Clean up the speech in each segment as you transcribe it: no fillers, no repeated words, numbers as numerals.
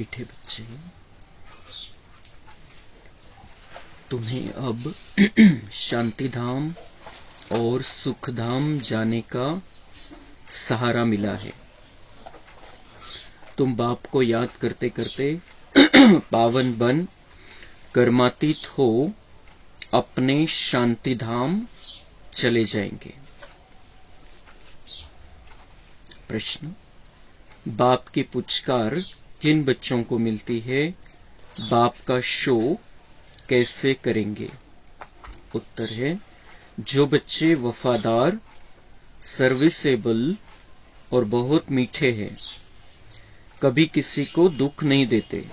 मीठे बच्चे, तुम्हें अब शांति धाम और सुख धाम जाने का सहारा मिला है। तुम बाप को याद करते करते पावन बन कर्मातीत हो अपने शांति धाम चले जाएंगे। प्रश्न: बाप की पुचकार किन बच्चों को मिलती है? बाप का शो कैसे करेंगे? उत्तर है, जो बच्चे वफादार, सर्विसेबल और बहुत मीठे हैं, कभी किसी को दुख नहीं देते,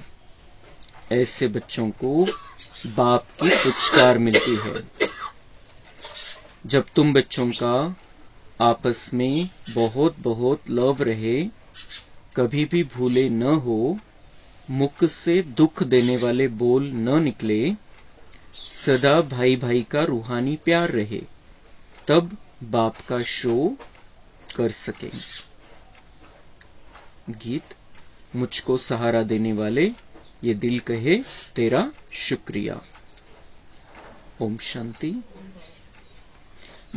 ऐसे बच्चों को बाप की पुचकार मिलती है। जब तुम बच्चों का आपस में बहुत बहुत लव रहे, कभी भी भूले न हो, मुख से दुख देने वाले बोल न निकले, सदा भाई भाई का रूहानी प्यार रहे, तब बाप का शो कर सकेंगे। गीत: मुझको सहारा देने वाले, ये दिल कहे तेरा शुक्रिया। ओम शांति।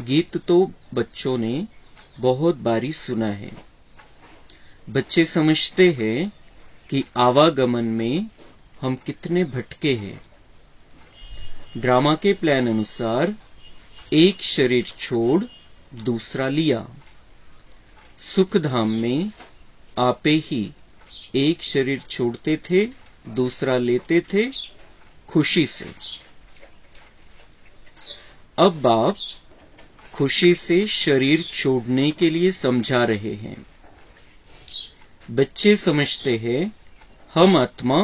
गीत तो बच्चों ने बहुत बारी सुना है। बच्चे समझते हैं कि आवागमन में हम कितने भटके हैं। ड्रामा के प्लान अनुसार एक शरीर छोड़ दूसरा लिया। सुख धाम में आपे ही एक शरीर छोड़ते थे, दूसरा लेते थे खुशी से। अब बाप खुशी से शरीर छोड़ने के लिए समझा रहे हैं। बच्चे समझते हैं हम आत्मा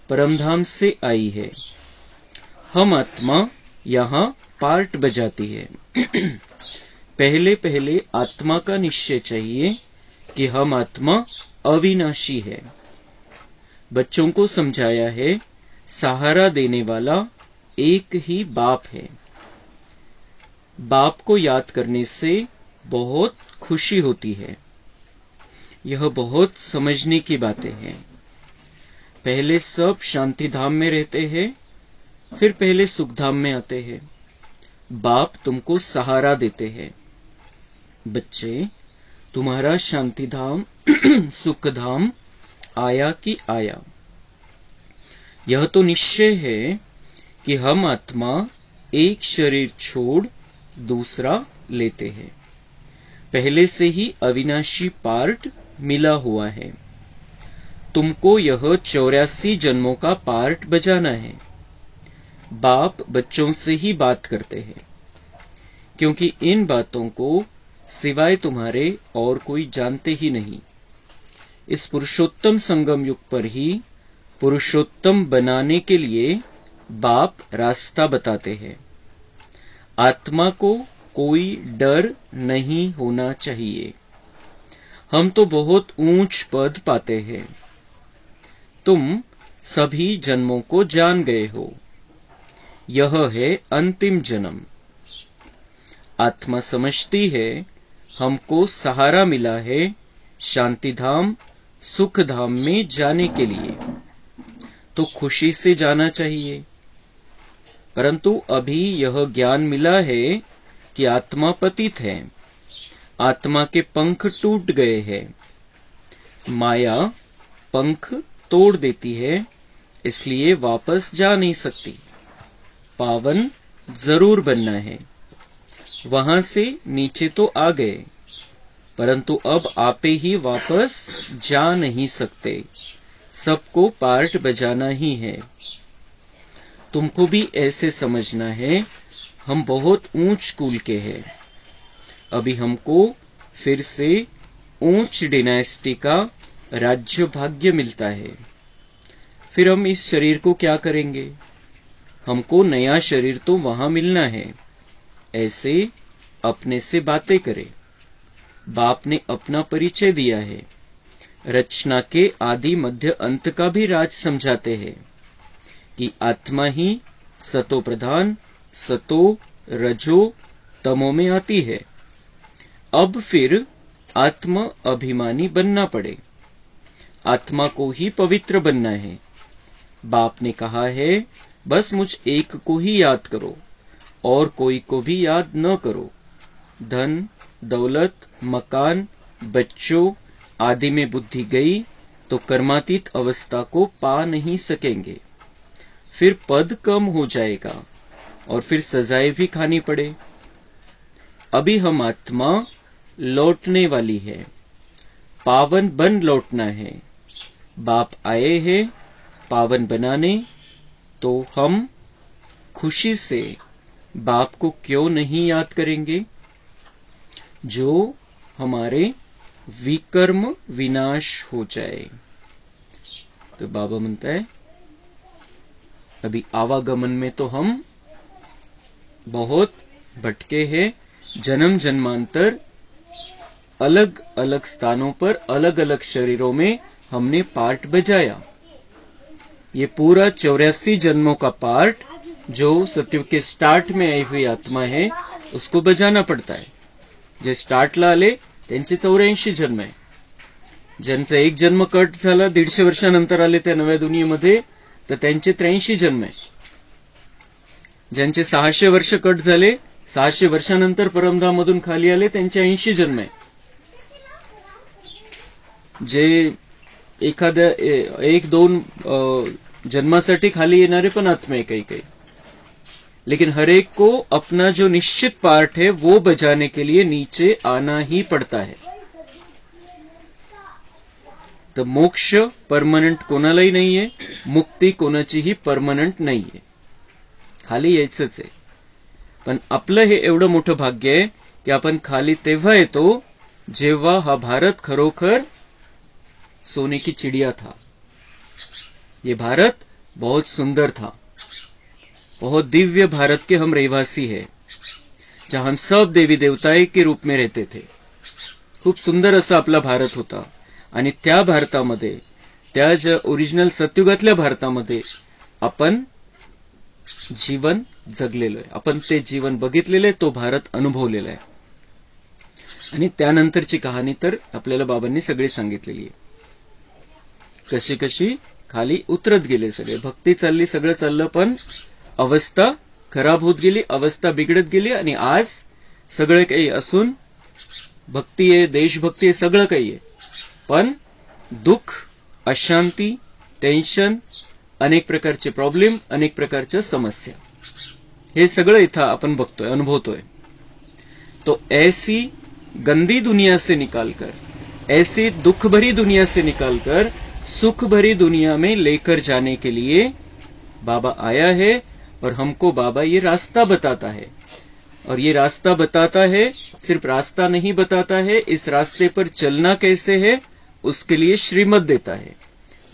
परमधाम से आई है, हम आत्मा यहाँ पार्ट बजाती है। पहले पहले आत्मा का निश्चय चाहिए कि हम आत्मा अविनाशी है। बच्चों को समझाया है सहारा देने वाला एक ही बाप है। बाप को याद करने से बहुत खुशी होती है। यह बहुत समझने की बातें हैं। पहले सब शांति धाम में रहते हैं, फिर पहले सुख धाम में आते हैं। बाप तुमको सहारा देते हैं। बच्चे, तुम्हारा शांति धाम सुख धाम आया कि आया? यह तो निश्चय है कि हम आत्मा एक शरीर छोड़ दूसरा लेते हैं। पहले से ही अविनाशी पार्ट मिला हुआ है। तुमको यह 84 जन्मों का पार्ट बजाना है। बाप बच्चों से ही बात करते हैं, क्योंकि इन बातों को सिवाय तुम्हारे और कोई जानते ही नहीं। इस पुरुषोत्तम संगम युग पर ही पुरुषोत्तम बनाने के लिए बाप रास्ता बताते हैं। आत्मा को कोई डर नहीं होना चाहिए। हम तो बहुत ऊंच पद पाते हैं। तुम सभी जन्मों को जान गए हो। यह है अंतिम जन्म। आत्मा समझती है हमको सहारा मिला है शांति धाम सुख धाम में जाने के लिए, तो खुशी से जाना चाहिए। परंतु अभी यह ज्ञान मिला है कि आत्मा पतित है, आत्मा के पंख टूट गए हैं। माया पंख तोड़ देती है, इसलिए वापस जा नहीं सकती। पावन जरूर बनना है। वहां से नीचे तो आ गए, परंतु अब आपे ही वापस जा नहीं सकते। सबको पार्ट बजाना ही है। तुमको भी ऐसे समझना है हम बहुत ऊंच कुल के हैं। अभी हमको फिर से ऊंच डिनास्टी का राज्य भाग्य मिलता है। फिर हम इस शरीर को क्या करेंगे? हमको नया शरीर तो वहां मिलना है। ऐसे अपने से बातें करें। बाप ने अपना परिचय दिया है। रचना के आदि मध्य अंत का भी राज समझाते हैं कि आत्मा ही सतो प्रधान सतो रजो तमो में आती है। अब फिर आत्म अभिमानी बनना पड़े। आत्मा को ही पवित्र बनना है। बाप ने कहा है बस मुझ एक को ही याद करो और कोई को भी याद न करो। धन, दौलत, मकान, बच्चों आदि में बुद्धि गई तो कर्मातीत अवस्था को पा नहीं सकेंगे। फिर पद कम हो जाएगा और फिर सजाएं भी खानी पड़े। अभी हम आत्मा लौटने वाली है, पावन बन लौटना है। बाप आए हैं पावन बनाने, तो हम खुशी से बाप को क्यों नहीं याद करेंगे, जो हमारे विकर्म विनाश हो जाए। तो बाबा म्हणता है अभी आवागमन में तो हम बहुत भटके हैं, जन्म जन्मांतर अलग अलग स्थानों पर अलग अलग शरीरों में हमने पार्ट बजाया। ये पूरा 84 जन्मों का पार्ट जो सत्युग के स्टार्ट में आई हुई आत्मा है उसको बजाना पड़ता है। जे स्टार्टला आले त्यांचे 84 जन्म आहे। ज्यांचा एक जन्म कट झाला 150 वर्षानंतर आले त्या नव्या दुनियेमध्ये तर त्यांचे 83 जन्म आहे। ज्यांचे 600 वर्ष कट झाले 600 वर्षानंतर परमधाममधून खाली आले त्यांचे 80 जन्म आहे। जे एखाद्या 1-2 जन्मासाठी खाली येणारे पण आत्मा है कई, लेकिन हर एक को अपना जो निश्चित पार्ट है वो बजाने के लिए नीचे आना ही पड़ता है। तो मोक्ष परमनंट कोणालाही नाहीये, मुक्ती कोणाचीही परमनंट नाहीये, खाली यायचंच आहे। पण आपलं हे एवढं मोठं भाग्य आहे की आपण खाली तेव्हा येतो जेव्हा हा भारत खरोखर सोने की चिड़िया था। ये भारत बहुत सुंदर था, बहुत दिव्य भारत के हम रहवासी हैं, जहां हम सब देवी देवताएं के रूप में रहते थे। खूप सुंदर असा आपला भारत होता आणि त्या भारतामध्ये, त्या ज्या ओरिजिनल सत्युगातल्या भारतामध्ये आपण जीवन जगलेलो आहे, आपण ते जीवन बघितलेलं आहे, तो भारत अनुभवलेला आहे। आणि त्यानंतरची कहाणी तर आपल्याला बाबांनी सगळी सांगितलेली आहे, कशी कशी खाली उतरत गेले सगळे। भक्ती चालली, सगळं चाललं, पण अवस्था खराब होत गेली, अवस्था बिघडत गेली आणि आज सगळं काही असून भक्ती आहे, देशभक्ती आहे, सगळं काही आहे, पण दुःख, अशांती, टेन्शन, अनेक प्रकारचे प्रॉब्लेम, अनेक प्रकारच्या समस्या, हे सगळं इथं आपण बघतोय, अनुभवतोय। तो ऐसी गंदी दुनिया से निकालकर, ऐसी दुख भरी दुनिया से निकालकर सुख भरी दुनिया में लेकर जाने के लिए बाबा आया है। और हमको बाबा ये रास्ता बताता है, और ये रास्ता बताता है, सिर्फ रास्ता नहीं बताता है, इस रास्ते पर चलना कैसे है उसके लिए श्रीमत देता है,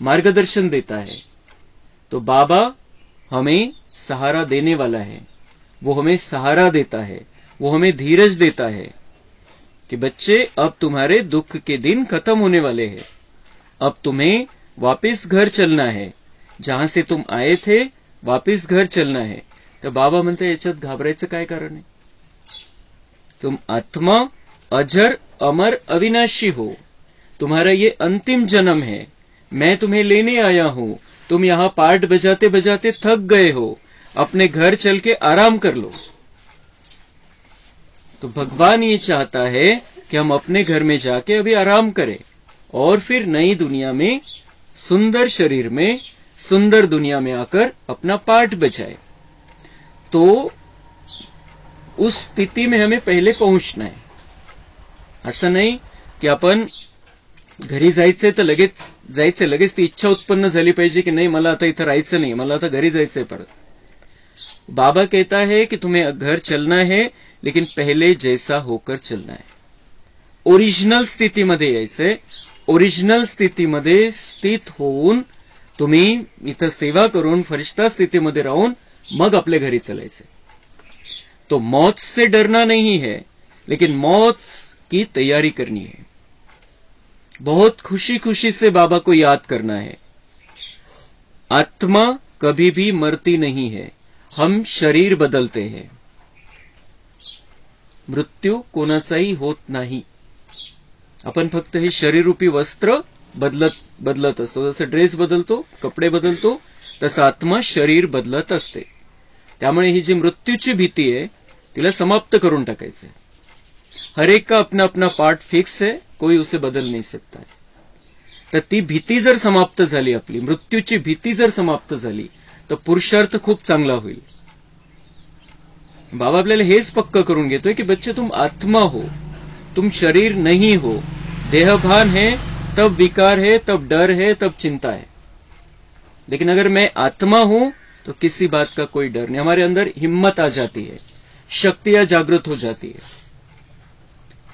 मार्गदर्शन देता है। तो बाबा हमें सहारा देने वाला है, वो हमें सहारा देता है, वो हमें धीरज देता है कि बच्चे अब तुम्हारे दुख के दिन खत्म होने वाले हैं, अब तुम्हें वापस घर चलना है, जहां से तुम आए थे वापस घर चलना है। तो बाबा म्हणते याच्यात घाबरायचं काय कारण आहे? तुम आत्मा अजर अमर अविनाशी हो, तुम्हारा ये अंतिम जन्म है, मैं तुम्हें लेने आया हूं, तुम यहां पार्ट बजाते बजाते थक गए हो, अपने घर चल के आराम कर लो। तो भगवान ये चाहता है कि हम अपने घर में जाके अभी आराम करें और फिर नई दुनिया में, सुंदर शरीर में, सुंदर दुनिया में आकर अपना पार्ट बजाए। तो उस स्थिति में हमें पहले पहुंचना है। असं नाही की आपण घरी जायचंय तर लगेच जायचंय, लगेच ती इच्छा उत्पन्न झाली पाहिजे की नाही मला आता इथं राहायचं नाही, मला आता घरी जायचंय परत। बाबा कहता है कि तुम्हें घर चलना है, लेकिन पहले जैसा होकर चलना है, ओरिजिनल स्थितीमध्ये यायचंय। ओरिजिनल स्थितीमध्ये स्थित होऊन तुम्ही इथं सेवा करून फरिश्ता स्थितीमध्ये राहून मग आपल्या घरी चलायचे। तो मौत से डरना नहीं है, लेकिन मौत की तैयारी करनी है। बहुत खुशी खुशी से बाबा को याद करना है। आत्मा कभी भी मरती नहीं है, हम शरीर बदलते हैं। मृत्यू कोणाचाही होत नाही, आपण फक्त हे शरीर रूपी वस्त्र बदलत असतो. जसं ड्रेस बदलतो, कपडे बदलतो, तसं आत्मा शरीर बदलत असते. त्यामुळे ही जी मृत्यूची भीती आहे तिला समाप्त करून टाकायचं है. हर एक का अपना अपना पार्ट फिक्स है, कोई उसे बदल नहीं सकता है. तर ती भीती जर समाप्त झाली, आपली मृत्यूची भीती जर समाप्त झाली, तर पुरुषार्थ खूप चांगला होईल. बाबा आपल्याला हेच पक्क करून घेतोय की बच्चे तुम आत्मा हो, तुम शरीर नहीं हो. देहभान है तब विकार है, तब डर है, तब चिंता है. लेकिन अगर मैं आत्मा हूं तो किसी बात का कोई डर नहीं. हमारे अंदर हिम्मत आ जाती है, शक्तियां जागृत हो जाती है.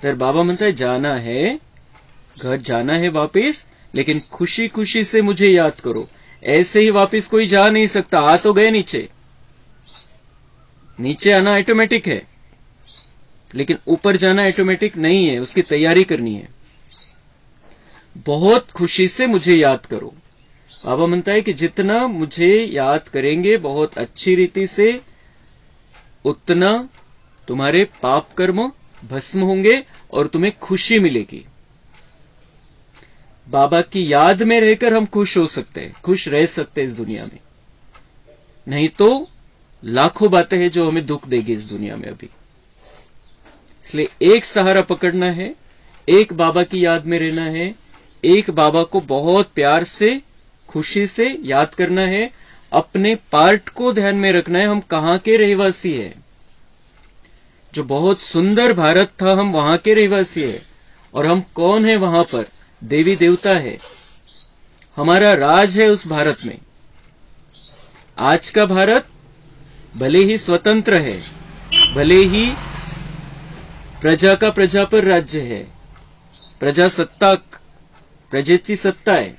तर बाबा म्हणता है जाना है, घर जाना है वापिस, लेकिन खुशी खुशी से मुझे याद करो. ऐसे ही वापिस कोई जा नहीं सकता. आ तो गए नीचे, नीचे आना ऑटोमेटिक है, लेकिन ऊपर जाना ऑटोमेटिक नहीं है. उसकी तैयारी करनी है. बहुत खुशी से मुझे याद करो. बाबा म्हणता है कि जितना मुझे याद करेंगे बहुत अच्छी रीति से, उतना तुम्हारे पाप कर्म भस्म होंगे और तुम्हें खुशी मिलेगी. बाबा की याद में रहकर हम खुश हो सकते हैं, खुश रह सकते हैं इस दुनिया में. नहीं तो लाखों बातें हैं जो हमें दुख देगी इस दुनिया में अभी. इसलिए एक सहारा पकड़ना है, एक बाबा की याद में रहना है, एक बाबा को बहुत प्यार से खुशी से याद करना है. अपने पार्ट को ध्यान में रखना है. हम कहां के रहवासी हैं. जो बहुत सुंदर भारत था, हम वहां के रहवासी हैं. और हम कौन है वहां पर? देवी देवता है. हमारा राज है उस भारत में. आज का भारत भले ही स्वतंत्र है, भले ही प्रजा का प्रजा पर राज्य है, प्रजासत्ताक, प्रजेची सत्ता आहे.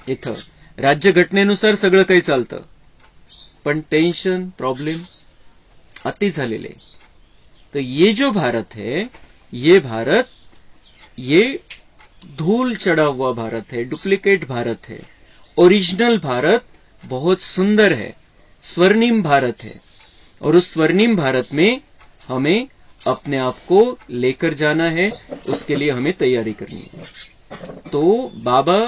इथं राज्यघटनेनुसार सगळं काही चालतं, पण टेन्शन प्रॉब्लेम अति झालेले. तो ये जो भारत है, ये भारत, ये धूल चढ़ा हुआ भारत है, डुप्लीकेट भारत है. ओरिजिनल भारत बहुत सुंदर है, स्वर्णिम भारत है. और उस स्वर्णिम भारत में हमें अपने आप को लेकर जाना है. उसके लिए हमें तैयारी करनी है. तो बाबा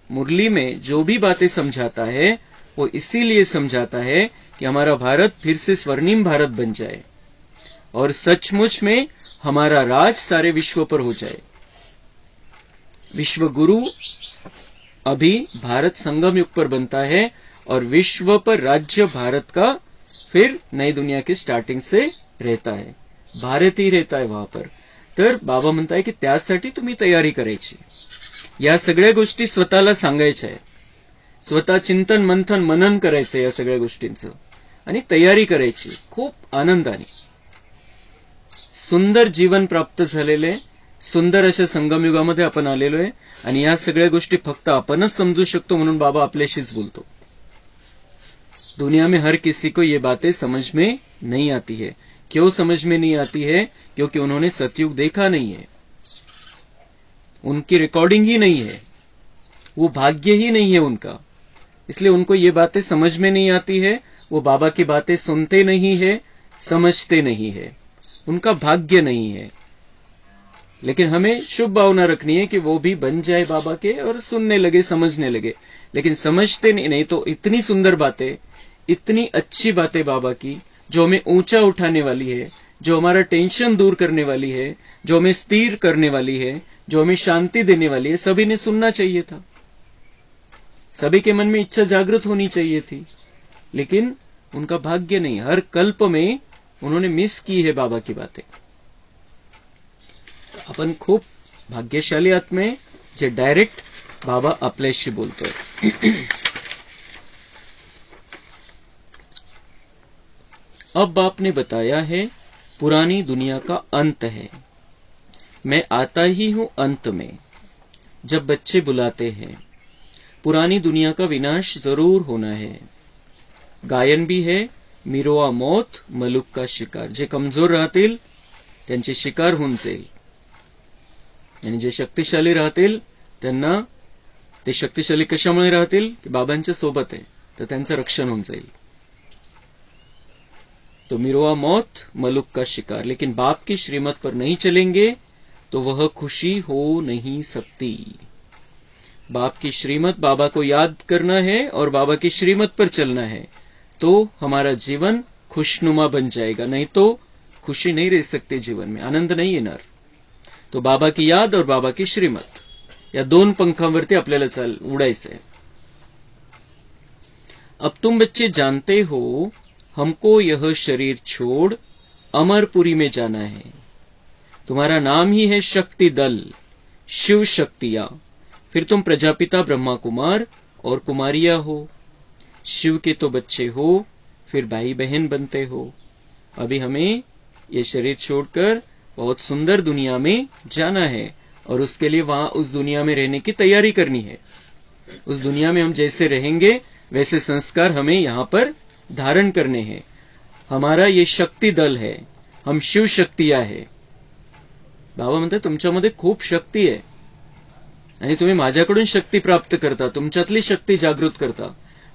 मुरली में जो भी बातें समझाता है वो इसीलिए समझाता है कि हमारा भारत फिर से स्वर्णिम भारत बन जाए और सचमुच में हमारा राज सारे विश्व पर हो जाए. विश्व गुरु अभी भारत संगम युग पर बनता है और विश्व पर राज्य भारत का फिर नई दुनिया की स्टार्टिंग से रहता है. भारत ही रहता है वहां पर. तर बाबा म्हणताय की त्यासाठी तुम्ही तयारी करायची. या सगळ्या गोष्टी स्वतःला सांगायच्या आहेत. स्वतः चिंतन मंथन मनन करायचं या सगळ्या गोष्टींचं आणि तयारी करायची खूप आनंदाने. सुंदर जीवन प्राप्त झालेले, सुंदर अशा संगमयुगामध्ये आपण आलेलो आहे आणि या सगळ्या गोष्टी फक्त आपणच समजू शकतो म्हणून बाबा आपल्याशीच बोलतो. दुनिया में हर किसी को ये बातें समझ में नहीं आती है. क्यों समझ में नहीं आती है? क्योंकि उन्होंने सतयुग देखा नहीं है, उनकी रिकॉर्डिंग ही नहीं है, वो भाग्य ही नहीं है उनका. इसलिए उनको ये बातें समझ में नहीं आती है. वो बाबा की बातें सुनते नहीं है, समझते नहीं है, उनका भाग्य नहीं है. लेकिन हमें शुभ भावना रखनी है कि वो भी बन जाए बाबा के और सुनने लगे, समझने लगे. लेकिन समझते नहीं तो इतनी सुंदर बातें, इतनी अच्छी बातें बाबा की जो हमें ऊंचा उठाने वाली है, जो हमारा टेंशन दूर करने वाली है, जो हमें स्थिर करने वाली है, जो हमें शांति देने वाली है, सभी ने सुनना चाहिए था. सभी के मन में इच्छा जागृत होनी चाहिए थी, लेकिन उनका भाग्य नहीं. हर कल्प में उन्होंने मिस की है बाबा की बातें. आपण खूप भाग्यशाली आत्मा आहे जे डायरेक्ट बाबा आपल्याशी बोलतोय. अब बाप ने बताया है पुरानी दुनिया का अंत है, मैं आता ही हूं अंत में. जब बच्चे बुलाते हैं पुरानी दुनिया का विनाश जरूर होना है. गायन भी है, मिरोआ मौत मलुक का शिकार. जे कमजोर राहतील त्यांचे शिकार होऊन जाईल आणि जे शक्तिशाली राहतील त्यांना, ते शक्तिशाली कशामुळे राहतील की बाबांच्या सोबत आहे तर त्यांचं रक्षण होऊन जाईल. तो मिरोआ मौत मलुक का शिकार. लेकिन बाप की श्रीमत पर नहीं चलेंगे तो वह खुशी हो नहीं सकती. बाप की श्रीमत, बाबा को याद करना है और बाबा की श्रीमत पर चलना है, तो हमारा जीवन खुशनुमा बन जाएगा. नहीं तो खुशी नहीं रह सकती जीवन में, आनंद नहीं येणार. तो बाबा की याद और बाबा की श्रीमत या दोन पंखांवरती आपल्याला उडायचंय. अब तुम बच्चे जानते हो हमको यह शरीर छोड़ अमरपुरी में जाना है. तुम्हारा नाम ही है शक्ति दल, शिव शक्तियां. फिर तुम प्रजापिता ब्रह्मा कुमार और कुमारिया हो. शिव के तो बच्चे हो, फिर भाई बहन बनते हो. अभी हमें ये शरीर छोड़कर बहुत सुंदर दुनिया में जाना है और उसके लिए वहां उस दुनिया में रहने की तैयारी करनी है. उस दुनिया में हम जैसे रहेंगे वैसे संस्कार हमें यहाँ पर धारण करने हैं. हमारा ये शक्ति दल है, हम शिव शक्तियां है. बाबा म्हणतात तुमच्यामध्ये खूप शक्ती आहे आणि तुम्ही माझ्याकडून शक्ती प्राप्त करता, तुमच्यातली शक्ती जागृत करता.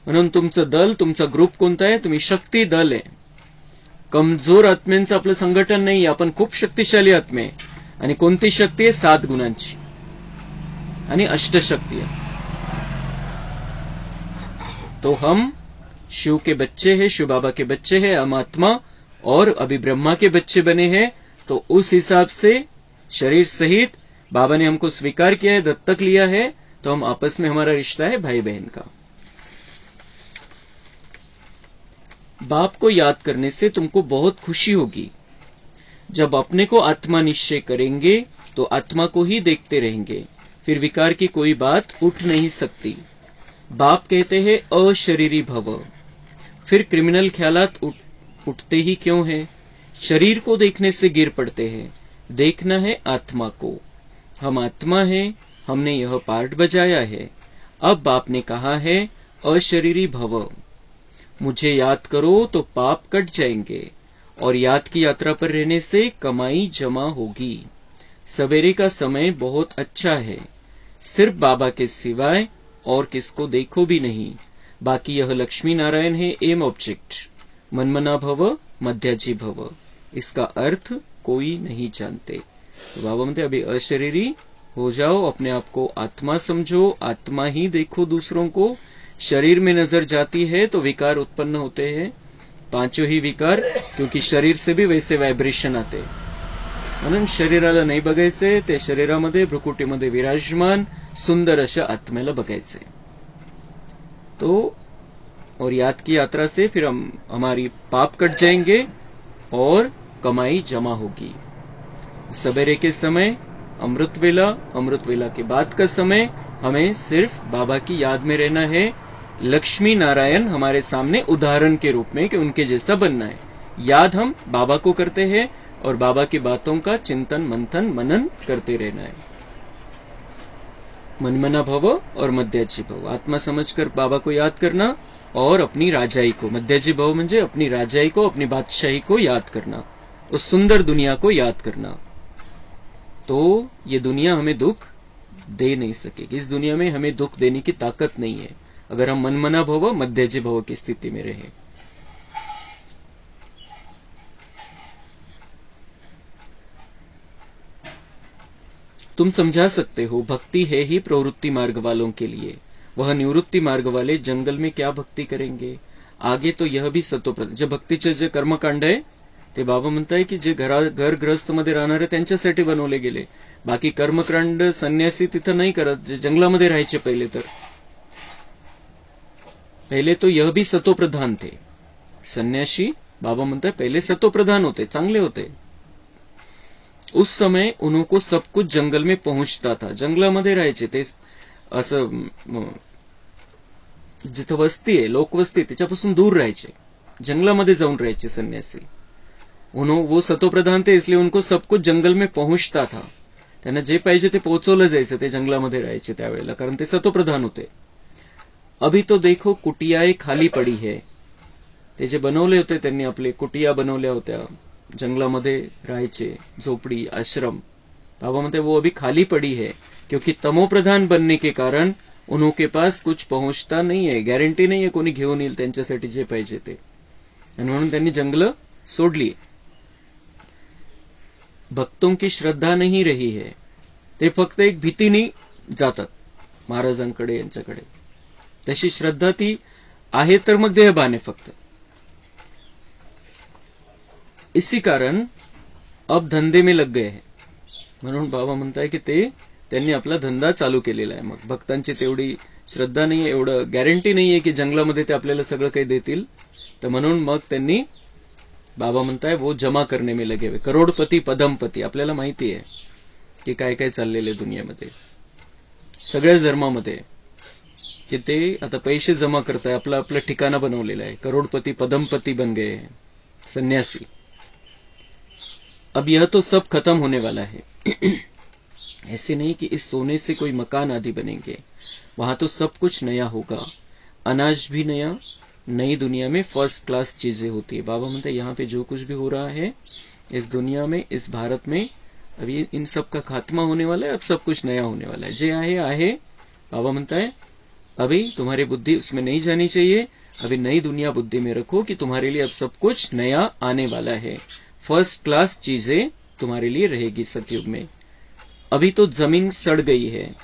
म्हणून तुमचं दल, तुमचा ग्रुप कोणता आहे? तुम्ही शक्ती दल आहे. कमजोर आत्म्यांचं आपलं संघटन नाही, आपण खूप शक्तिशाली आत्मे आहे. आणि कोणती शक्ती आहे? 7 गुणांची आणि अष्टशक्ती आहे. तो हम शिव के बच्चे हैं, शिव बाबा के बच्चे हैं, हम आत्मा और अभी ब्रह्मा के बच्चे बने हैं. तो उस हिसाब से शरीर सहित बाबा ने हमको स्वीकार किया है, दत्तक लिया है. तो हम आपस में हमारा रिश्ता है भाई बहन का. बाप को याद करने से तुमको बहुत खुशी होगी. जब अपने को आत्मा निश्चय करेंगे तो आत्मा को ही देखते रहेंगे, फिर विकार की कोई बात उठ नहीं सकती. बाप कहते हैं अशरीरी भव. फिर क्रिमिनल ख्यालात उठते ही क्यों है? शरीर को देखने से गिर पड़ते हैं. देखना है आत्मा को. हम आत्मा है, हमने यह पार्ट बजाया है. अब बाप ने कहा है अशरीरी भव. मुझे याद करो तो पाप कट जाएंगे और याद की यात्रा पर रहने से कमाई जमा होगी. सवेरे का समय बहुत अच्छा है. सिर्फ बाबा के सिवाय और किसको देखो भी नहीं. बाकी यह लक्ष्मी नारायण है एम ऑब्जेक्ट. मनमना भव, मध्याजी भव. इसका अर्थ कोई नहीं जानते. तो बाबा म्हणते अभी अशरीरी हो जाओ, अपने आप को आत्मा समझो, आत्मा ही देखो दूसरों को. शरीर में नजर जाती है तो विकार उत्पन्न होते हैं, 5 ही विकार, क्योंकि शरीर से भी वैसे वायब्रेशन आते. म्हणून शरीराला नाही बघायचे, ते शरीरामध्ये भ्रुकुटीमध्ये विराजमान सुंदर अशा आत्म्याला बघायचे. तो और याद की यात्रा से फिर हमारी पाप कट जाएंगे और कमाई जमा होगी. सवेरे के समय अमृत वेला के बाद का समय हमें सिर्फ बाबा की याद में रहना है. लक्ष्मी नारायण हमारे सामने उदाहरण के रूप में कि उनके जैसा बनना है. याद हम बाबा को करते हैं और बाबा की बातों का चिंतन मंथन मनन करते रहना है. मनमना भव और मध्याजी भव. आत्मा समझकर बाबा को याद करना और अपनी राजाई को, मध्याजी भव म्हणजे अपनी राजाई को, अपनी बादशाही को याद करना, उस सुंदर दुनिया को याद करना. तो ये दुनिया हमें दुख दे नहीं सकेगी. इस दुनिया में हमें दुख देने की ताकत नहीं है अगर हम मनमना भव मध्याजी भव की स्थिति में रहे. तुम समझा सकते हो भक्ति है ही प्रवृत्ति मार्ग वालों के लिए. वह निवृत्ति मार्ग वाले जंगल में क्या भक्ती करेंगे. आगे तो यह भी सतोप्रधान. जे भक्तीचे जे कर्मकांड आहे ते बाबा म्हणताय की जे घर ग्रस्त मध्ये राहणारे त्यांच्यासाठी बनवले गेले. बाकी कर्मकांड संन्यासी तिथं नाही करत, जे जंगलामध्ये राहायचे पहिले तो यह भी सतोप्रधान थे. सन्यासी बाबा म्हणताय पहिले सतोप्रधान होते, चांगले होते. उस समय उनको सब कुछ जंगल में पहुंचता था. जंगलामध्ये राहायचे ते. असं जिथं वस्ती आहे, लोकवस्ती, त्याच्यापासून दूर राहायचे, जंगलामध्ये जाऊन राहायचे सन्यासी. वो सतोप्रधान थे, इसलिए उनको सब कुछ जंगल में पहुंचता था. त्यांना जे पाहिजे ते पोहोचवलं जायचं. ते जंगलामध्ये राहायचे त्यावेळेला, कारण ते सतोप्रधान होते. अभी तो देखो कुटियाएं खाली पडी है. ते जे बनवले होते त्यांनी, आपले कुटिया बनवल्या होत्या, जंगलामध्ये राहायचे, झोपडी, आश्रम. बाबा म्हणते वो अभी खाली पड़ी है क्योंकि तमोप्रधान बनने के कारण उनके पास कुछ पहुंचता नहीं है. गॅरंटी नाही आहे कोणी घेऊन येईल त्यांच्यासाठी जे पाहिजे ते. आणि म्हणून त्यांनी जंगल सोडली. भक्तों की श्रद्धा नहीं रही है. ते फक्त एक भीतीने जातात. महाराजांकडे यांच्याकडे, तशी श्रद्धा ती आहे तर मग देहभान आहे फक्त. इसी कारण अब धंदे में लग गए हैं. म्हणून बाबा म्हणताय की त्यांनी आपला धंदा चालू केलेला आहे. मग भक्तांची तेवढी श्रद्धा नाहीये, एवढं गॅरंटी नाहीये की जंगलामध्ये ते आपल्याला सगळं काही देतील. तर म्हणून मग त्यांनी, बाबा म्हणताय वो जमा करणे में लगे हुए. करोडपती पदमपती. आपल्याला माहिती आहे की काय काय चाललेलं आहे दुनियामध्ये, सगळ्याच धर्मामध्ये, की ते आता पैसे जमा करताय, आपलं ठिकाणा बनवलेलं आहे. करोडपती पदमपती बन गए सन्यासी. अब यह तो सब खत्म होने वाला है. ऐसे नहीं कि इस सोने से कोई मकान आदि बनेंगे. वहां तो सब कुछ नया होगा. अनाज भी नया. नई दुनिया में फर्स्ट क्लास चीजें होती है. बाबा म्हणते यहाँ पे जो कुछ भी हो रहा है इस दुनिया में, इस भारत में, अभी इन सब का खात्मा होने वाला है. अब सब कुछ नया होने वाला है. जे आहे. बाबा म्हणता है अभी तुम्हारी बुद्धि उसमें नहीं जानी चाहिए. अभी नई दुनिया बुद्धि में रखो कि तुम्हारे लिए अब सब कुछ नया आने वाला है. फर्स्ट क्लास चीजें तुम्हारे लिए रहेगी सतयुग में. अभी तो जमीन सड़ गई है.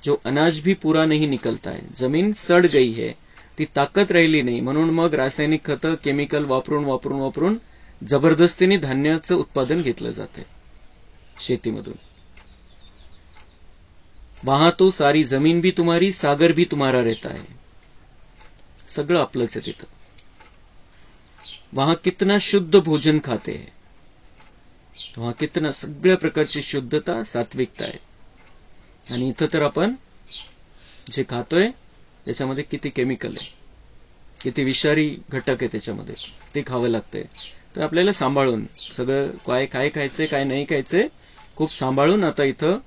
जो अनाज भी पूरा नहीं निकलता है. जमीन सड़ गई है, ती ताकद राहिली नाही. म्हणून मग रासायनिक खतं, केमिकल वापरून जबरदस्तीने धान्याचं उत्पादन घेतलं जाते शेतीमधून. वहां तो सारी जमीन भी तुम्हारी, सागर भी तुम्हारा रहता है. सगळं आपलंच आहे तिथं. वहां कितना शुद्ध भोजन खाते हैं. वहां कितना सगळ्या प्रकारची शुद्धता, सात्विकता आहे. आणि इथं तर आपण जे खातोय त्याच्यामध्ये किती केमिकल आहे, किती विषारी घटक आहे त्याच्यामध्ये, ते खावं लागतंय. तर आपल्याला सांभाळून सगळं काय खायचंय, काय नाही खायचंय, खूप सांभाळून. आता इथं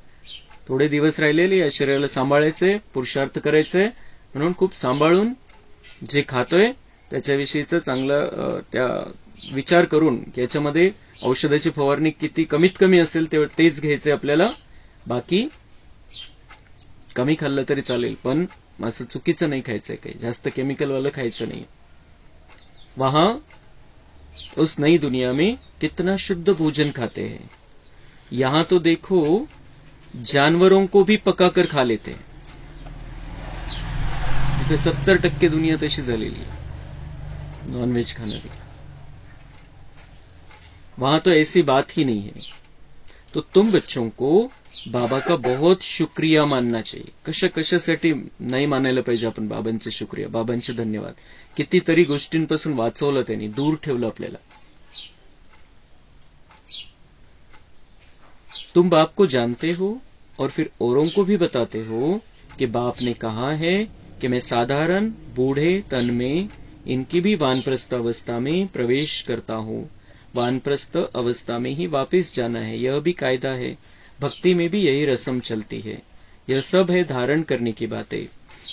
थोडे दिवस राहिलेले या शरीराला सांभाळायचे, पुरुषार्थ करायचे. म्हणून खूप सांभाळून जे खातोय त्याच्याविषयीचं चांगलं त्या विचार करून की याच्यामध्ये औषधाची फवारणी किती कमीत कमी असेल तेच घ्यायचे आपल्याला. बाकी कमी खाल्लं तरी चालेल, पण असं चुकीचं नाही खायचंय, काही जास्त केमिकल वालं खायचं नाही. वहां उस नई दुनिया में कितना शुद्ध भोजन खाते हैं. यहां तो देखो जानवरों को भी पकाकर खा लेते हैं. इथे 70% दुनिया तशी झालेली आहे, नॉनवेज खाणारी. वहां तो ऐसी बात ही नहीं है. तो तुम बच्चों को बाबा का बहुत शुक्रिया मानना चाहिए. कशासाठी नाही मानायला पाहिजे आपण बाबांचे शुक्रिया, बाबांचे धन्यवाद. कितीतरी गोष्टींपासून वाचवलं त्यांनी, दूर ठेवलं आपल्याला. तुम बाप को जानते हो और फिर औरों को भी बताते हो कि बाप ने कहा है कि मैं साधारण बूढ़े तन में इनकी भी वानप्रस्थ अवस्था में प्रवेश करता हूँ. वानप्रस्थ अवस्था में ही वापस जाना है, यह भी कायदा है. भक्ति में भी यही रस्म चलती है. यह सब है धारण करने की बातें.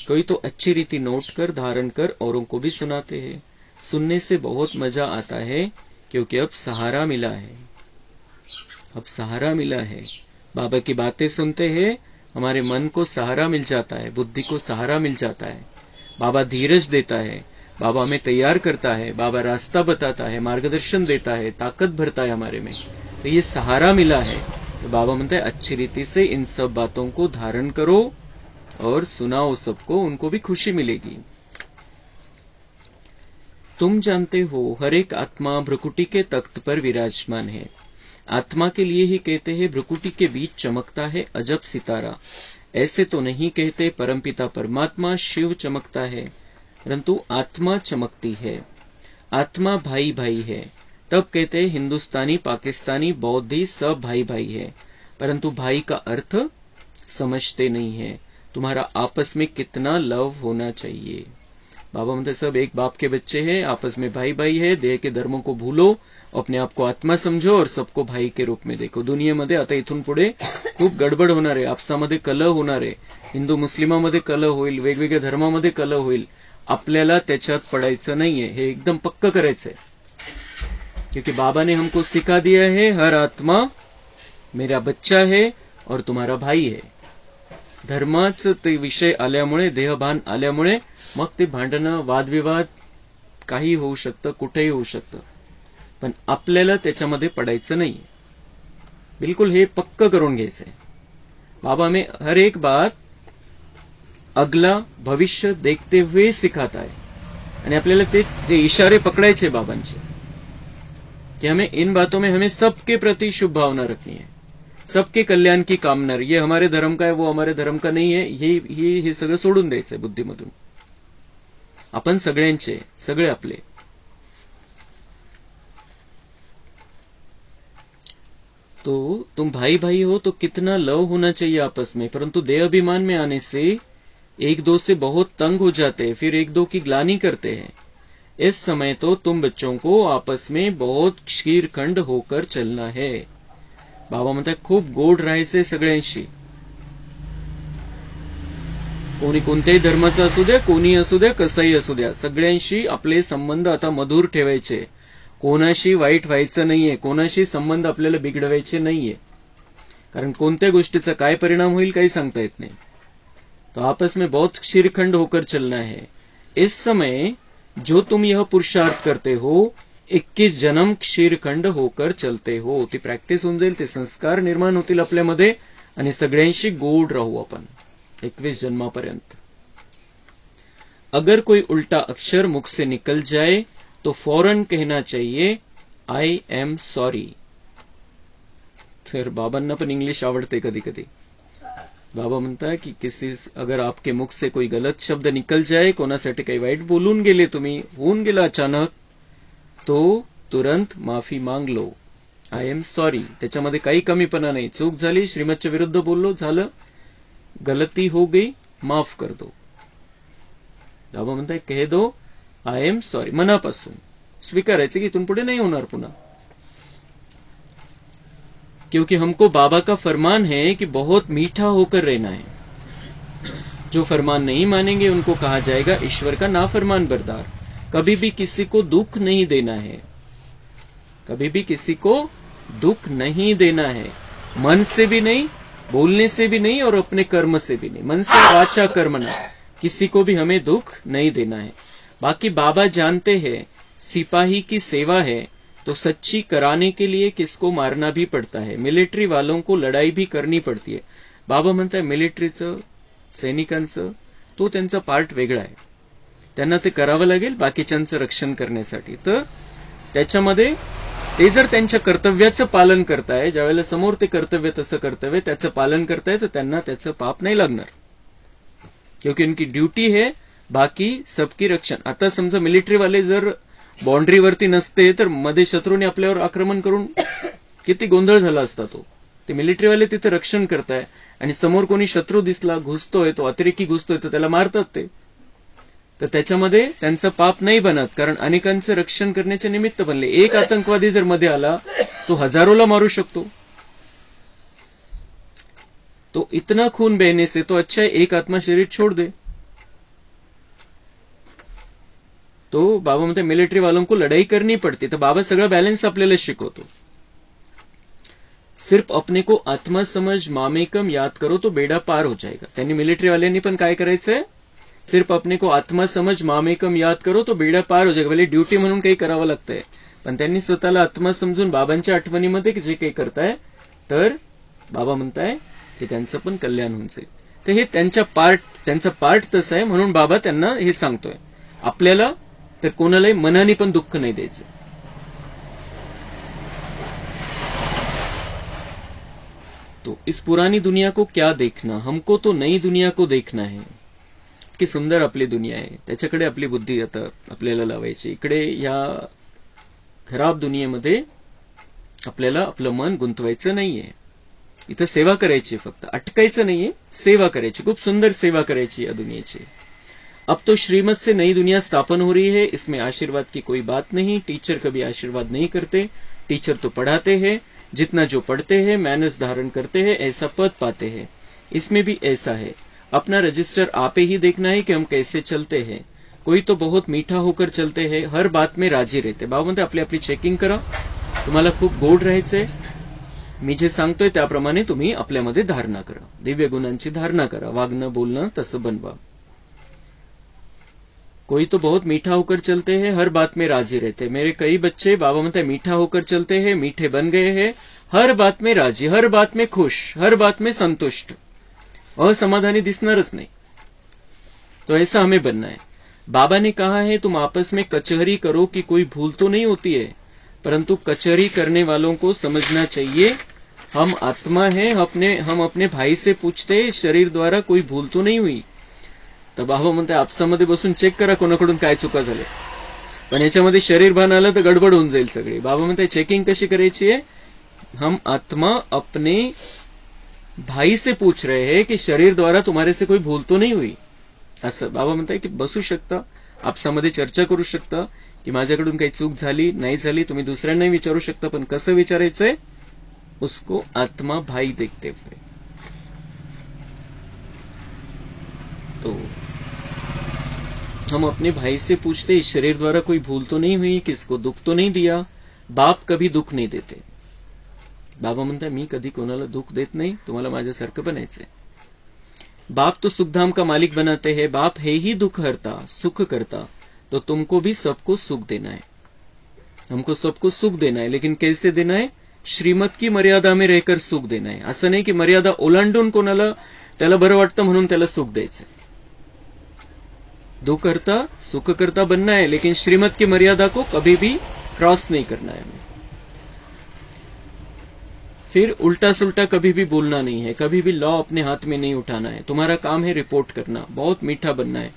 कोई तो अच्छी रीति नोट कर धारण कर औरों को भी सुनाते हैं. सुनने से बहुत मजा आता है क्योंकि अब सहारा मिला है. अब सहारा मिला है. बाबा की बातें सुनते हैं, हमारे मन को सहारा मिल जाता है, बुद्धि को सहारा मिल जाता है. बाबा धीरज देता है, बाबा हमें तैयार करता है, बाबा रास्ता बताता है, मार्गदर्शन देता है, ताकत भरता है हमारे में. तो ये सहारा मिला है. तो बाबा म्हणते अच्छी रीति से इन सब बातों को धारण करो और सुनाओ सबको, उनको भी खुशी मिलेगी. तुम जानते हो हर एक आत्मा भ्रुकुटी के तख्त पर विराजमान है. आत्मा के लिए ही कहते हैं भ्रुकुटी के बीच चमकता है अजब सितारा. ऐसे तो नहीं कहते परमपिता परमात्मा शिव चमकता है, परंतु आत्मा चमकती है. आत्मा भाई भाई है. तब कहते हैं हिंदुस्तानी, पाकिस्तानी, बौद्धी सब भाई भाई है, परंतु भाई का अर्थ समझते नहीं है. तुम्हारा आपस में कितना लव होना चाहिए. बाबा म्हणते सब एक बाप के बच्चे हैं, आपस में भाई भाई है. देह के धर्मों को भूलो, अपने आप को आत्मा समझो और सबको भाई के रूप में देखो. दुनियेमध्ये आता इथून पुढे खूप गडबड होणार आहे, आपसामध्ये कलह होणार आहे, हिंदू मुस्लिमामध्ये कलह होईल, वेगवेगळ्या धर्मामध्ये कलह होईल. आपल्याला त्याच्यात पडायचं नाहीये, हे एकदम पक्क करायचंय. क्योंकि बाबा ने हमको सिखा दिया है हर आत्मा मेरा बच्चा है और तुम्हारा भाई है. धर्माचं ते विषय आल्यामुळे, देहभान आल्यामुळे मग ते भांडणं, वादविवाद काही होऊ शकतं, कुठेही होऊ शकतं, पण आपल्याला त्याच्यामध्ये पडायचं नाहीये. बिल्कुल हे पक्क करून घ्यायचंय. बाबा में हर एक बात अगला भविष्य देखते हुए सिखाता है. आणि आपल्याला ते इशारे पकड़ायचे बाबांचे कि हमें इन बातों में हमें सबके प्रति शुभ भावना रखनी है, सबके कल्याण की कामना. ये हमारे धर्म का है, वो हमारे धर्म का नहीं है, हे सगळं सोडून द्यायचंय बुद्धीमधून. आपण सगळ्यांचे, सगळे आपले. तो तुम भाई भाई हो तो कितना लव होना चाहिए आपस में, परंतु देह अभिमान में आने से एक दो से बहुत तंग हो जाते हैं, फिर एक दो की ग्लानि करते हैं. इस समय तो तुम बच्चों को आपस में बहुत क्षीरखंड होकर चलना है. बाबा म्हणतात खूप गोड राहायचंय सगळ्यांशी. कोणी कोणत्याही धर्माचा असू द्या, कोणी असू द्या, कसाही असू द्या, सगळ्यांशी आपले संबंध आता मधुर ठेवायचे. कोणाशी वाईट व्हायचं नाहीये, कोणाशी संबंध आपल्याला बिघडवायचे नाहीये, कारण कोणत्या गोष्टीचा काय परिणाम होईल काही सांगता येत नाही. तो आपस में बहुत क्षीरखंड होकर चलना है. इस समय जो तुम यह पुरुषार्थ करते हो 21 जन्म क्षीरखंड होकर चलते हो. ती प्रॅक्टिस होऊन जाईल, ते संस्कार निर्माण होतील आपल्यामध्ये आणि सगळ्यांशी गोड राहू आपण 21 जन्मापर्यंत. अगर कोई उल्टा अक्षर मुख से निकल जाए तो फौरन कहना चाहिए आई एम सॉरी. तर बाबांना पण इंग्लिश आवडते कधी कधी. बाबा म्हणतात की अगर आपके मुख से कोई गलत शब्द निकल जाए, कोणासाठी काही वाईट बोलून गेले तुम्ही, होऊन गेला अचानक, तो तुरंत माफी मांग लो. I am sorry. त्याच्यामध्ये काही कमीपणा नाही. चूक झाली, श्रीमतच्या विरुद्ध बोललो, झालं, गलती हो गई, माफ कर दो. बाबा म्हणताय कह दो आय एम सॉरी, मनापासून स्वीकारायचं की इथून पुढे नाही होणार पुन्हा. क्योंकि हमको बाबा का फरमान है कि बहुत मीठा होकर रहना है. जो फरमान नहीं मानेंगे उनको कहा जाएगा ईश्वर का नाफरमान बरदार. कभी भी किसी को दुख नहीं देना है, कभी भी किसी को दुख नहीं देना है. मन से भी नहीं, बोलने से भी नहीं और अपने कर्म से भी नहीं. मन से वाचा कर्मना किसी को भी हमें दुख नहीं देना है. बाकी बाबा जानते हैं सिपाही की सेवा है तो सच्ची कराने के लिए किसको मारना भी पड़ता है. मिलिटरी वालों को लढाई भी करनी पड़ती है. बाबा म्हणताय मिलिटरीचं, सैनिकांचं तो त्यांचा पार्ट वेगळा आहे, त्यांना ते करावं लागेल बाकीच्यांचं रक्षण करण्यासाठी. तर त्याच्यामध्ये ते जर त्यांच्या कर्तव्याचं पालन करताय, ज्यावेळेला समोर ते कर्तव्य तसं कर्तव्य त्याचं पालन करताय, तर त्यांना त्याचं पाप नाही लागणार, क्योंकि उनकी ड्यूटी है बाकी सबकी रक्षण. आता समजा मिलिटरीवाले जर बाउंड्रीवरती नसते तर मध्ये शत्रूने आपल्यावर आक्रमण करून किती गोंधळ झाला असता. ते मिलिटरीवाले तिथे रक्षण करताय आणि समोर कोणी शत्रू दिसला, घुसतोय, तो अतिरेकी घुसतोय, तर त्याला मारतात ते. तर त्याच्यामध्ये त्यांचं पाप नाही बनत, कारण अनेकांचं रक्षण करण्याचे निमित्त बनले. एक आतंकवादी जर मध्ये आला तो हजारोला मारू शकतो. तो इतना खून बहने से तो अच्छा है एक आत्मा शरीर छोड़ दे. तो बाबा म्हणते मिलिटरी वालों को लड़ाई करनी पड़ती. तर बाबा सगळं बॅलन्स आपल्याला शिकवतो. सिर्फ अपने को आत्मा समझ मामेकम याद करो तो बेड़ा पार हो जाएगा. त्यांनी मिलिटरी वाल्यांनी पण काय करायचंय, सिर्फ अपने को आत्मा समझ मामेकम याद करो तो बेड़ा पार हो जाएगा. भले ड्युटी म्हणून काही करावं लागतंय, पण त्यांनी स्वतःला आत्मा समजून बाबांच्या आठवणीमध्ये जे काही करताय, तर बाबा म्हणताय की त्यांचं पण कल्याण होऊन जाईल. तर हे त्यांचा पार्ट तसं आहे, म्हणून बाबा त्यांना हे सांगतोय. आपल्याला तर कोणालाही मनाने पण दुःख नाही द्यायचं. तो इस पुरानी दुनिया को क्या देखना, हमको तो नई दुनिया को देखना है. की सुंदर आपली दुनिया आहे, त्याच्याकडे आपली बुद्धी आता आपल्याला लावायची. इकडे या खराब दुनियेमध्ये आपल्याला आपलं मन गुंतवायचं नाहीये. इथं सेवा करायची, फक्त अटकायचं नाहीये, सेवा करायची, खूप सुंदर सेवा करायची या दुनियेची. अब तो श्रीमत से नई दुनिया स्थापन हो रही है, इसमें आशीर्वाद की कोई बात नहीं. टीचर कभी आशीर्वाद नहीं करते, टीचर तो पढ़ाते हैं. जितना जो पढ़ते हैं मैनर्स धारण करते हैं, ऐसा पद पाते हैं. इसमें भी ऐसा है. अपना रजिस्टर आपे ही देखना है कि हम कैसे चलते हैं. कोई तो बहुत मीठा होकर चलते हैं, हर बात में राजी रहते. बाबा म्हणते आपली आपली चेकिंग करा. तुम्हाला खूप गोड राहायचंय, मी जे सांगतोय त्याप्रमाणे तुम्ही आपल्यामध्ये धारणा करा, दिव्य गुणांची धारणा करा, वागणं बोलणं तसं बनवा. कोई तो बहुत मीठा होकर चलते हैं, हर बात में राजी रहते. मेरे कई बच्चे, बाबा म्हणते मीठा होकर चलते हैं, मीठे बन गए हैं, हर बात में राजी, हर बात में खुश, हर बात में संतुष्ट. असमाधानी दिसणारच नाही. तो ऐसा हमें बनना है। बाबा ने कहा है तुम आपस में कचहरी करो कि कोई भूल तो नहीं होती है, परंतु कचहरी करने वालों को समझना चाहिए हम आत्मा है, हम अपने भाई से पूछते हैं शरीर द्वारा कोई भूल तो नहीं हुई. तर बाबा म्हणते आपसामध्ये बसून चेक करा कोणाकडून काय चुका झाल्या, पण याच्यामध्ये शरीर भान आलं तर गडबड होऊन जाईल सगळी. बाबा म्हणते चेकिंग कशी करायची आहे, हम आत्मा अपने भाई से पूछ रहे हैं कि शरीर द्वारा तुम्हारे से कोई भूल तो नहीं हुई. असं बाबा म्हणताय की बसू शकता, आपसामध्ये चर्चा करू शकता की माझ्याकडून काही चूक झाली नाही झाली, तुम्ही दुसऱ्यांनाही विचारू शकता, पण कसं विचारायचंय उसको आत्मा भाई देखते हुए. तो हम अपने भाई से पूछते इस शरीर द्वारा कोई भूल तो नहीं हुई, किसको दुख तो नहीं दिया. बाप कभी दुख नहीं देते. बाबा म्हणतात मी कधी कोणाला दुख देत नाही, तुम्हाला माझ्यासारखं बनायचंय. बाप तो सुखधाम का मालिक बनाते हैं, बाप है ही दुख हरता सुख करता, तो तुमको भी सबको सुख देना है. हमको सबको सुख देना है, लेकिन कैसे देना है, श्रीमत की मर्यादा में रहकर सुख देना है. असं नाही की मर्यादा ओलांडून कोणाला त्याला बरं वाटतं म्हणून त्याला सुख द्यायचं. दुख करता सुख करता बनना है, लेकिन श्रीमत की मर्यादा को कभी भी क्रॉस नहीं करना है. फिर उल्टा सुल्टा कभी भी बोलना नहीं है, कभी भी लॉ अपने हाथ में नहीं उठाना है. तुम्हारा काम है रिपोर्ट करना, बहुत मीठा बनना है.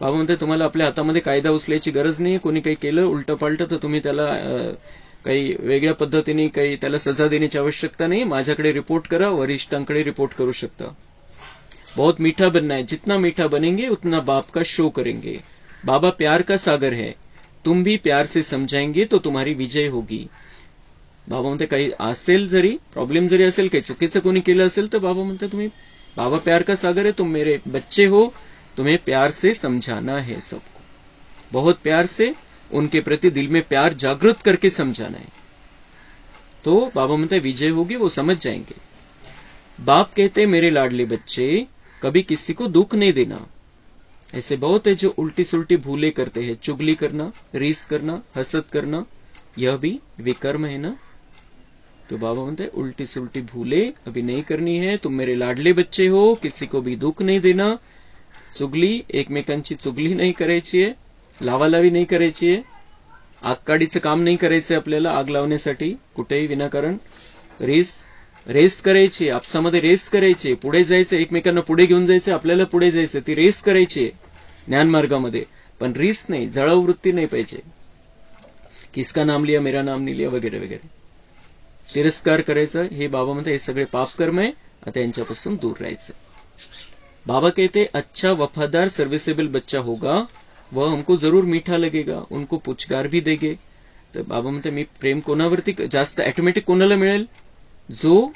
बाबा म्हणते तुम्हाला आपल्या हातामध्ये कायदा उचलायची गरज नाही. कोणी काही केलं उलट पालट तर तुम्ही त्याला काही वेगळ्या पद्धतीने काही त्याला सजा देण्याची आवश्यकता नाही. माझ्याकडे रिपोर्ट करा, वरिष्ठांकडे रिपोर्ट करू शकता. बहुत मीठा बनना है, जितना मीठा बनेंगे उतना बाप का शो करेंगे. बाबा प्यार का सागर है, तुम भी प्यार से समझाएंगे तो तुम्हारी विजय होगी. बाबा म्हणते काही असेल जरी प्रॉब्लेम जरी असेल, काही चुकीचं कोणी केलं असेल तर बाबा म्हणते तुम्ही, बाबा प्यार का सागर है, तुम मेरे बच्चे हो, तुम्हें प्यार से समझाना है सबको, बहुत प्यार से उनके प्रति दिल में प्यार जागृत करके समझाना है. तो बाबा म्हणते विजय होगी, वो समझ जाएंगे. बाप कहते मेरे लाडले बच्चे कभी किसी को दुख नहीं देना. ऐसे बहुत है जो उल्टी सुल्टी भूले करते हैं, चुगली करना, रीस करना, हसद करना, यह भी विकर्म है ना. तो बाबा म्हणते उल्टी सुल्टी भूले अभी नहीं करनी है, तुम मेरे लाडले बच्चे हो, किसी को भी दुख नहीं देना. चुगली एकमेकांची चुगली नाही करायची आहे, लावालावी नाही करायची आहे, आगकाडीचं काम नाही करायचंय आपल्याला आग लावण्यासाठी कुठेही विनाकारण. रेस करायची, आपसामध्ये रेस करायची, पुढे जायचं, एकमेकांना पुढे घेऊन जायचं, आपल्याला पुढे जायचं, ती रेस करायची ज्ञान मार्गामध्ये, पण रीस नाही, जळाऊ वृत्ती नाही पाहिजे. किसका नाम लिया मेरा नाम नहीं लिया वगैरे वगैरे, तिरस्कार करायचा. हे बाबा म्हणते हे सगळे पाप कर्म आहे, आता यांच्यापासून दूर राहायचं. बाबा कहते अच्छा वफादार सर्विसेबल बच्चा होगा, वह हमको जरूर मीठा लगेगा, उनको पुचकार भी देंगे. तर बाबा म्हणते मी प्रेम कोणावरती जास्त ऑटोमॅटिक कोणाला मिळेल, जो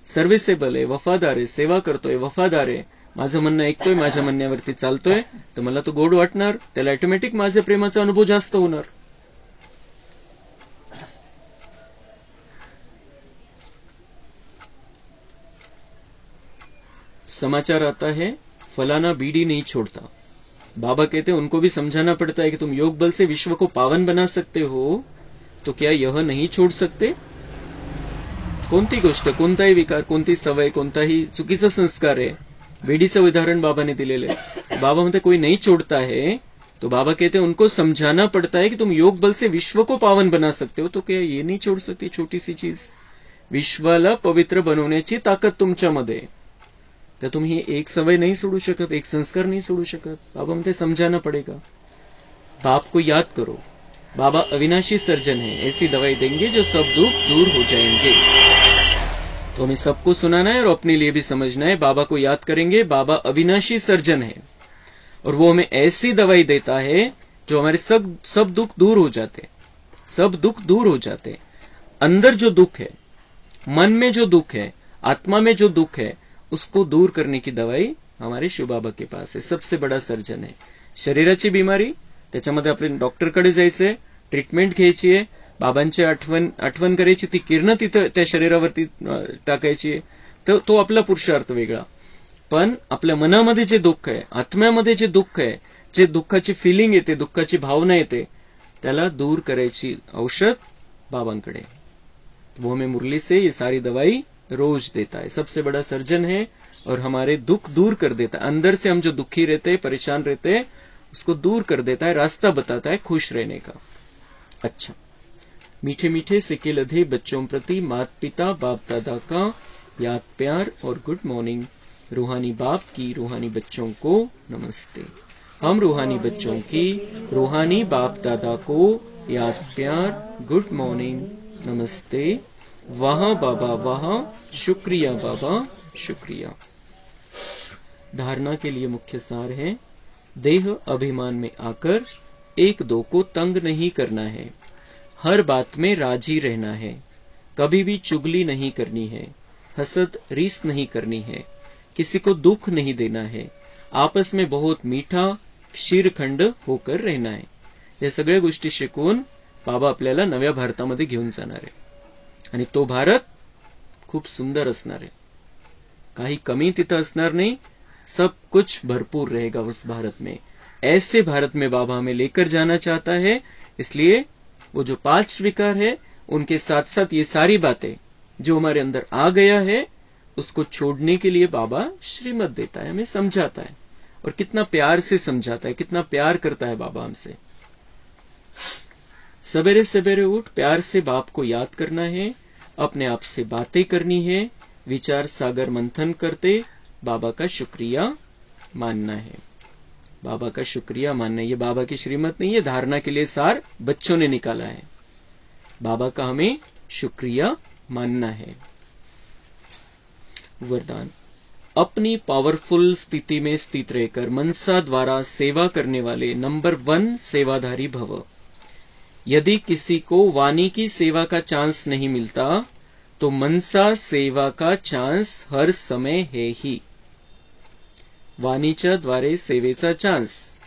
सर्व्हिसेबल आहे, वफादार आहे, सेवा करतोय, वफादार आहे, माझं म्हणणं ऐकतोय, माझ्या म्हणण्यावरती चालतोय, तर मला तो गोड वाटणार, त्याला ऑटोमॅटिक माझ्या प्रेमाचा अनुभव जास्त होणार. समाचार आता है फलाना बीड़ी नहीं छोड़ता. बाबा कहते हैं उनको भी समझाना पड़ता है कि तुम योग बल से विश्व को पावन बना सकते हो, तो क्या यह नहीं छोड़ सकते. कोणती गोष्ट, कोणताही विकार, कोणती सवय, कोणताही चुकीचा संस्कार आहे, बीडीचं उदाहरण बाबा ने दिलेलं आहे. बाबा म्हणते कोई नहीं छोड़ता है, तो बाबा कहते हैं उनको समझाना पड़ता है कि तुम योग बल से विश्व को पावन बना सकते हो, तो क्या ये नहीं छोड़ सकते. छोटी सी चीज, विश्वाला पवित्र बनवण्याची ताकद तुमच्यामध्ये, तर तुम्ही एक सवय नहीं सोडू शकत, एक संस्कार नहीं सोडू शकत. बाबा म्हणते समझाना पड़ेगा. बाप को याद करो, बाबा अविनाशी सर्जन है, ऐसी दवाई देंगे जो सब दुख दूर हो जाएंगे. तो हमें सबको सुनाना है और अपने लिए भी समझना है. बाबा को याद करेंगे, बाबा अविनाशी सर्जन है और वो हमें ऐसी दवाई देता है जो हमारे सब दुख दूर हो जाते, सब दुख दूर हो जाते. अंदर जो दुख है, मन में जो दुख है, आत्मा में जो दुख है, उसको दूर करने की दवाई हमारे शिव बाबा के पास है. सबसे बड़ा सर्जन है. शरीराची बिमारी, त्याच्यामध्ये आपले डॉक्टरकडे जायचंय, ट्रीटमेंट घ्यायची आहे, बाबांची आठवण करायची, ती किरण तिथं त्या शरीरावरती टाकायची आहे, तर तो आपला पुरुषार्थ वेगळा. पण आपल्या मनामध्ये जे दुःख आहे, आत्म्यामध्ये जे दुःख आहे, जे दुःखाची फिलिंग येते, दुःखाची भावना येते, त्याला दूर करायची औषध बाबांकडे. वो हमें मुरली से ये सारी दवाई रोज देता है। सबसे बड़ा सर्जन है और हमारे दुख दूर कर देता है। अंदर से हम जो दुखी रहते हैं, परेशान रहते हैं, उसको दूर कर देता है, रास्ता बताता है खुश रहने का। अच्छा, मीठे मीठे सिक्के लधे बच्चों प्रति माता पिता बाप दादा का याद प्यार और गुड मॉर्निंग। रूहानी बाप की रूहानी बच्चों को नमस्ते। हम रूहानी बच्चों की रूहानी बाप दादा को याद प्यार, गुड मॉर्निंग, नमस्ते। वाह बाबा वाह, शुक्रिया बाबा शुक्रिया। धारणा के लिए मुख्य सार है, देह अभिमान में आकर एक दो को तंग नहीं करना है, हर बात में राजी रहना है, कभी भी चुगली नहीं करनी है, हसद रीस नहीं करनी है, किसी को दुख नहीं देना है, आपस में बहुत मीठा क्षीरखंड होकर रहना है। या सगळ्या गोष्टी शिकून बाबा आपल्याला नव्या भारतामध्ये घेऊन जाणार आहे आणि तो भारत खूप सुंदर असणार आहे। काही कमी तिथं असणार नहीं, सब कुछ भरपूर रहेगा उस भारत में। ऐसे भारत में बाबा हमें लेकर जाना चाहता है, इसलिए वो जो 5 विकार है उनके साथ साथ ये सारी बातें जो हमारे अंदर आ गया है उसको छोड़ने के लिए बाबा श्रीमत देता है, हमें समझाता है। और कितना प्यार से समझाता है, कितना प्यार करता है बाबा हमसे। सवेरे सवेरे उठ प्यार से बाप को याद करना है, अपने आप से बातें करनी है, विचार सागर मंथन करते बाबा का शुक्रिया मानना है। बाबा का शुक्रिया मानना है, ये बाबा की श्रीमत नहीं है, धारणा के लिए सार बच्चों ने निकाला है। बाबा का हमें शुक्रिया मानना है। वरदान, अपनी पावरफुल स्थिति में स्थित रहकर मनसा द्वारा सेवा करने वाले नंबर 1 सेवाधारी भव। यदि किसी को वाणी की सेवा का चांस नहीं मिलता तो मनसा सेवा का चांस हर समय है ही। वाणीच्या द्वारे सेवेचा चान्स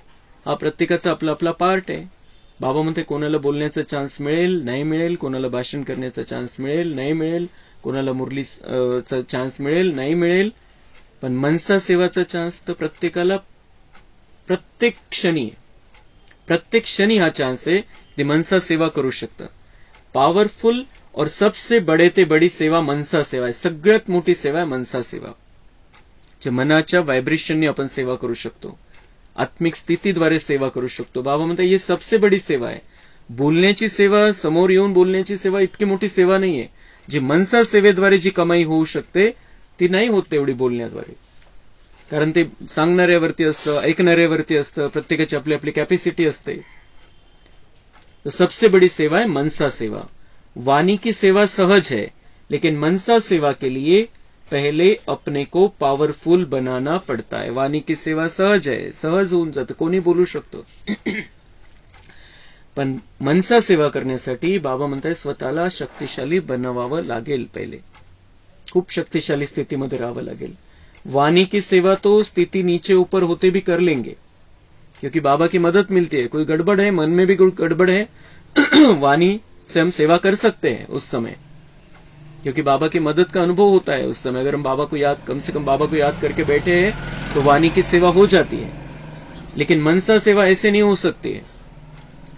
हा प्रत्येकाचा आपला आपला पार्ट आहे। बाबा म्हणते कोणाला बोलण्याचा चान्स मिळेल नाही मिळेल, कोणाला भाषण करण्याचा चान्स मिळेल नाही मिळेल, कोणाला मुरलीचा चान्स मिळेल नाही मिळेल, पण मनसा सेवाचा चान्स तर प्रत्येकाला प्रत्येक क्षणी हा चान्स आहे, ते मनसा सेवा करू शकतं। पॉवरफुल और सबसे बड़े ते बड़ी सेवा मनसा सेवा आहे। सगळ्यात मोठी सेवा आहे मनसा सेवा, जे मनाच्या व्हायब्रेशनने आपण सेवा करू शकतो, आत्मिक स्थितीद्वारे सेवा करू शकतो। बाबा म्हणतात ये सबसे बड़ी सेवा आहे। बोलण्याची सेवा, समोर येऊन बोलण्याची सेवा इतकी मोठी सेवा नाहीये। जी मनसा सेवेद्वारे जी कमाई होऊ शकते ती नाही होत एवढी बोलण्याद्वारे, कारण ते सांगणाऱ्यावरती असतं, ऐकणाऱ्यावरती असतं, प्रत्येकाची आपली आपली कॅपॅसिटी असते। तो सबसे बड़ी सेवा है मनसा सेवा। वाणी की सेवा सहज है, लेकिन मनसा सेवा के लिए पहले अपने को पावरफुल बनाना पड़ता है। वाणी की सेवा सहज है, सहज होऊन जाते, कोणी बोलू शकतो। पण मनसा सेवा करण्यासाठी बाबा म्हणतात स्वतःला शक्तिशाली बनवावं लागेल। पहिले खूप शक्तिशाली स्थितीमध्ये राहावं लागेल। वाणी की सेवा तो स्थिति नीचे ऊपर होते भी कर लेंगे, क्योंकि बाबा की मदद मिलती है। कोई गड़बड़ है, मन में भी कोई गड़बड़ है, वाणी से हम सेवा कर सकते हैं उस समय, क्योंकि बाबा की मदद का अनुभव होता है उस समय। अगर हम बाबा को याद, कम से कम बाबा को याद करके बैठे हैं तो वाणी की सेवा हो जाती है। लेकिन मनसा सेवा ऐसे नहीं हो सकती है।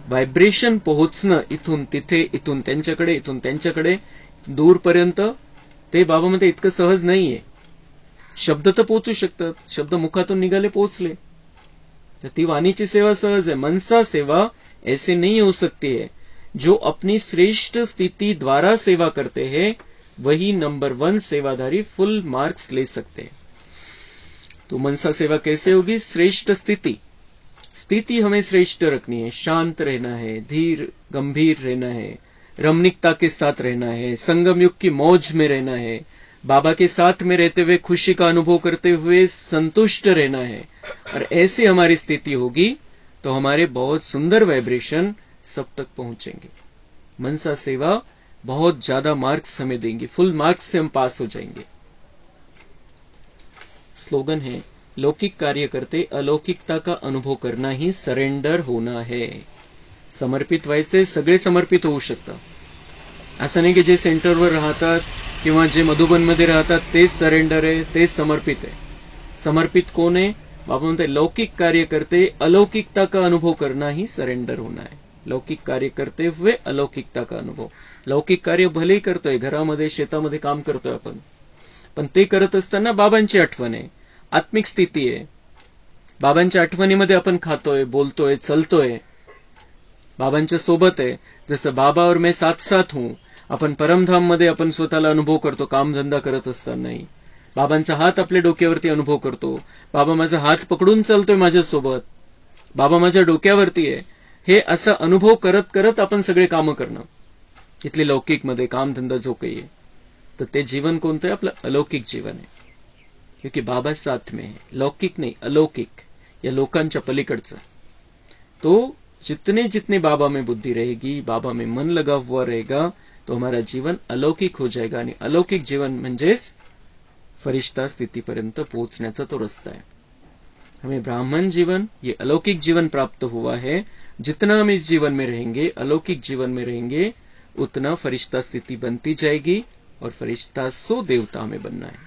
व्हायब्रेशन पोहोचणं इथून तिथे, इथून त्यांच्याकडे, इथून त्यांच्याकडे, दूरपर्यंत, ते बाबा म्हणते इतकं सहज नाहीये। शब्द तर पोहोचू शकतात, शब्द मुखातून निघाले पोहोचले, तर ती वाणीची सेवा सहज है। मनसा सेवा ऐसे नहीं हो सकती है। जो अपनी श्रेष्ठ स्थिति द्वारा सेवा करते हैं वही नंबर 1 सेवाधारी फुल मार्क्स ले सकते हैं। तो मनसा सेवा कैसे होगी? श्रेष्ठ स्थिति हमें श्रेष्ठ रखनी है। शांत रहना है, धीर गंभीर रहना है, रमणीकता के साथ रहना है, संगम युग की मौज में रहना है, बाबा के साथ में रहते हुए खुशी का अनुभव करते हुए संतुष्ट रहना है। और ऐसी हमारी स्थिति होगी तो हमारे बहुत सुंदर वाइब्रेशन सब तक पहुंचेंगे। मनसा सेवा बहुत ज्यादा मार्क्स हमें देंगी, फुल मार्क्स से हम पास हो जाएंगे। स्लोगन है, लौकिक कार्य करते अलौकिकता का अनुभव करना ही सरेंडर होना है। समर्पित व्हायचे, सगळे समर्पित होऊ शकतात। असं नाही की जे सेंटरवर राहतात किंवा जे मधुबनमध्ये राहतात ते सरेंडर आहे, ते समर्पित आहे। समर्पित कोण आहे? बाबा म्हणते लौकिक कार्य करते अलौकिकता का अनुभव करना ही सरेंडर होना है। लौकिक कार्य करते हुए अलौकिकता का अनुभव। लौकिक कार्य भले ही करतोय, घरामध्ये शेतामध्ये काम करतोय आपण, पण ते करत असताना बाबांची आठवण आहे, आत्मिक स्थिती आहे. बाबांच्या आठवणीमध्ये आपण खातोय, बोलतोय, चलतोय, बाबांच्या सोबत आहे. जसं बाबा और मैं साथ साथ हूं, आपण परमधाम मध्ये आपण स्वतःला अनुभव करतो कामधंदा करत असतानाही. बाबांचा हात आपल्या डोक्यावरती अनुभव करतो, बाबा माझा हात पकडून चालतोय माझ्यासोबत, बाबा माझ्या डोक्यावरती आहे. हे असा अनुभव करत करत आपण सगळे कामं करणं, इथले लौकिक मध्ये कामधंदा जो काही आहे, तर ते जीवन कोणतं आहे? आपलं अलौकिक जीवन आहे. क्योंकि बाबा साथ में है, लौकिक नहीं अलौकिक, या लोकांच्या पलीकडचं. तो जितने जितने बाबा में बुद्धि रहेगी, बाबा में मन लगा हुआ रहेगा, तो हमारा जीवन अलौकिक हो जाएगा. आणि अलौकिक जीवन म्हणजेच फरिश्ता स्थितीपर्यंत पोहोचण्याचा तो रस्ता है. हमें ब्राह्मण जीवन, ये अलौकिक जीवन प्राप्त हुआ है. जितना हम इस जीवन में रहेंगे, अलौकिक जीवन में रहेंगे, उतना फरिश्ता स्थिति बनती जाएगी और फरिश्ता सो देवता हमें बनना है.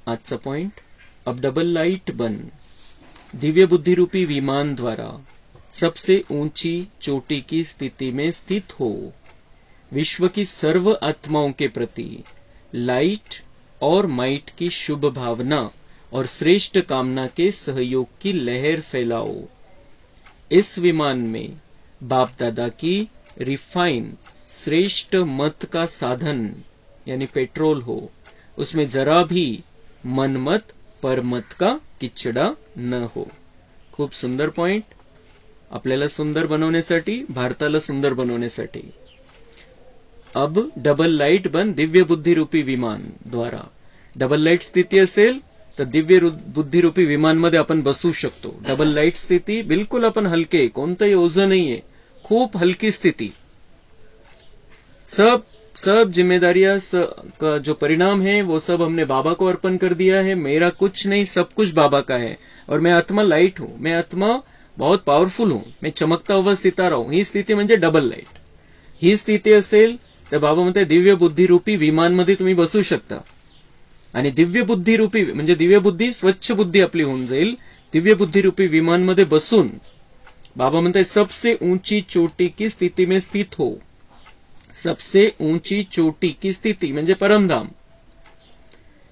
आजचा पॉइंट, अब डबल लाइट बन दिव्य बुद्धि रूपी विमान द्वारा सबसे ऊंची चोटी की स्थिति में स्थित हो. विश्व की सर्व आत्माओं के प्रति लाइट और माइट की शुभ भावना और श्रेष्ठ कामना के सहयोग की लहर फैलाओ. इस विमान में बाप दादा की रिफाइन श्रेष्ठ मत का साधन यानी पेट्रोल हो. उसमें जरा भी मनमत परमत का किचडा न हो. खूप सुंदर पॉइंट. आपल्याला सुंदर बनवण्यासाठी, भारताला सुंदर बनवण्यासाठी अब डबल लाइट बन दिव्य बुद्धि रूपी विमान द्वारा. डबल लाइट स्थिती असेल तर दिव्य बुद्धी रूपी विमान मध्ये आपण बसू शकतो. डबल लाइट स्थिती बिलकुल आपण हलके, कोणतंही ओझं नाहीये, खूप हलकी स्थिती. सब जिम्मेदारियां का जो परिणाम है वो सब हमने बाबा को अर्पण कर दिया है. मेरा कुछ नहीं, सब कुछ बाबा का है. और मैं आत्मा लाइट हूं, मैं आत्मा बहुत पॉवरफुल हूं, मैं चमकता हुआ सितारा हूं. ही स्थिती म्हणजे डबल लाइट. ही स्थिती असेल तर बाबा म्हणते दिव्य बुद्धी रूपी विमान मध्ये तुम्ही बसू शकता. आणि दिव्य बुद्धी रूपी म्हणजे दिव्य बुद्धी, स्वच्छ बुद्धी आपली होऊन जाईल. दिव्य बुद्धी रूपी विमान मध्ये बसून बाबा म्हणते सबसे ऊंची चोटी की स्थिती में स्थित हो. सबसे ऊंची चोटी की स्थिती म्हणजे परमधाम.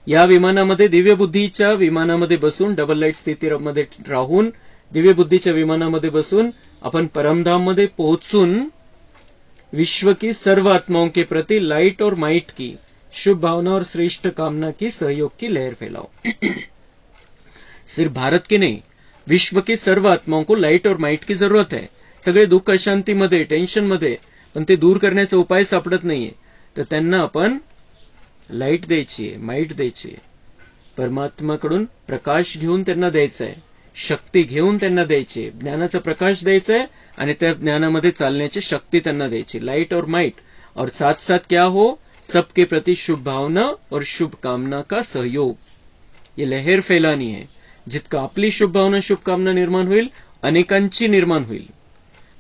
या विमानामध्ये, दिव्य बुद्धीच्या विमानामध्ये बसून, डबल लाईट स्थितीमध्ये राहून, दिव्य बुद्धीच्या विमानामध्ये बसून आपण परमधाम मध्ये पोहोचून विश्व की सर्व आत्माओं के प्रति लाइट और माइट की शुभ भावना और श्रेष्ठ कामना की सहयोग की लहर फैलाओ. सिर्फ भारत की नहीं, विश्व की सर्व आत्माओं को लाइट और माइट की जरूरत है. सगळे दुःख अशांतीमध्ये, टेन्शनमध्ये, पण ते दूर करण्याचा उपाय सापडत नाहीये. तर त्यांना आपण लाईट द्यायची आहे, माइट द्यायची आहे. परमात्माकडून प्रकाश घेऊन त्यांना द्यायचा आहे, शक्ती घेऊन त्यांना द्यायची आहे, ज्ञानाचा प्रकाश द्यायचा आहे आणि त्या ज्ञानामध्ये चालण्याची शक्ती त्यांना द्यायची. लाइट और माइट और साथ साथ क्या हो, सबके प्रति शुभ भावना और शुभ कामना का सहयोग. ये लहर फैलानी है. जितका आपली शुभ भावना, शुभ कामना निर्माण होईल, अनेकांची निर्माण होईल.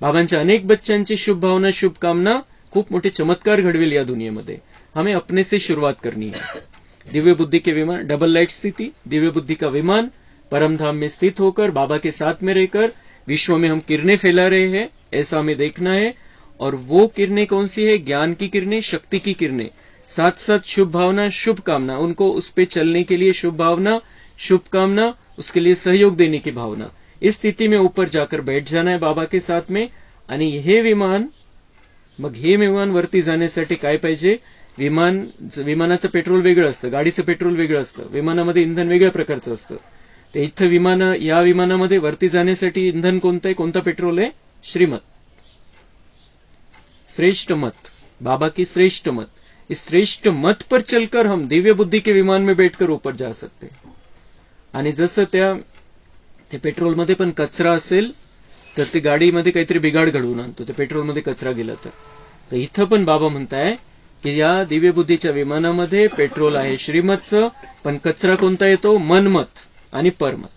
बाबांच्या अनेक बच्चांची शुभ भावना, शुभ कामना खूप मोठे चमत्कार घडवेल या दुनियेमध्ये. हमें अपने से शुरुआत करनी है. दिव्य बुद्धि के विमान, डबल लाइट स्थिति, दिव्य बुद्धि का विमान, परमधाम में स्थित होकर, बाबा के साथ में रहकर विश्व में हम किरणें फैला रहे हैं, ऐसा हमें देखना है. और वो किरणें कौन सी है? ज्ञान की किरणें, शक्ति की किरणें, साथ साथ शुभ भावना, शुभ कामना. उनको उस पे चलने के लिए शुभ भावना, शुभ कामना, उसके लिए सहयोग देने की भावना. इस स्थिति में ऊपर जाकर बैठ जाना है बाबा के साथ में. आणि हे विमान, मग हे विमान वरती जाण्यासाठी काय पाहिजे? विमानाचं पेट्रोल वेगळं असतं, गाडीचं पेट्रोल वेगळं असतं, विमानामध्ये इंधन वेगळ्या प्रकारचं असतं. ते इथं या विमानामध्ये वरती जाण्यासाठी इंधन कोणतं आहे, कोणता पेट्रोल आहे? श्रीमत, श्रेष्ठ मत, बाबा की श्रेष्ठ मत. इस श्रेष्ठ मत पर चलकर हम दिव्य बुद्धि के विमान में बैठकर ऊपर जा सकते. आणि जसं त्या पेट्रोलमध्ये पण कचरा असेल तर ते गाडीमध्ये काहीतरी बिघाड घडवून आणतो, ते पेट्रोलमध्ये कचरा गेला तर इथं पण बाबा म्हणताय की या दिव्य बुद्धीच्या विमानामध्ये पेट्रोल आहे श्रीमतचं, पण कचरा कोणता येतो? मनमत आणि परमत.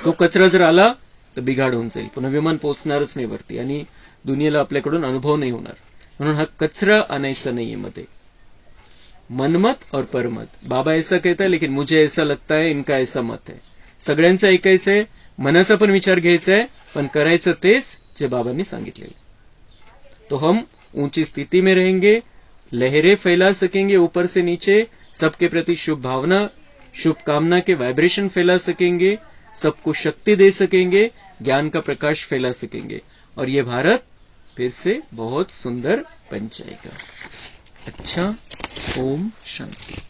तो कचरा जर आला तर बिघाड होऊन जाईल, पुन्हा विमान पोहोचणारच नाही वरती आणि दुनियेला आपल्याकडून अनुभव नाही होणार. म्हणून हा कचरा आणायचा नाहीये मध्ये. मनमत और परमत. बाबा ऐसा कहता है लेकिन मुझे ऐसा लगता है, इनका ऐसा मत है. सगळ्यांचं ऐकायचं आहे, मनाचा पण विचार घ्यायचा आहे, पण करायचं तेच जे बाबांनी सांगितलेलं. तो हम ऊंची स्थिति में रहेंगे, लहरें फैला सकेंगे ऊपर से नीचे, सबके प्रति शुभ भावना, शुभकामना के वाइब्रेशन फैला सकेंगे, सबको शक्ति दे सकेंगे, ज्ञान का प्रकाश फैला सकेंगे, और ये भारत फिर से बहुत सुंदर बन जाएगा। अच्छा, ओम शांति।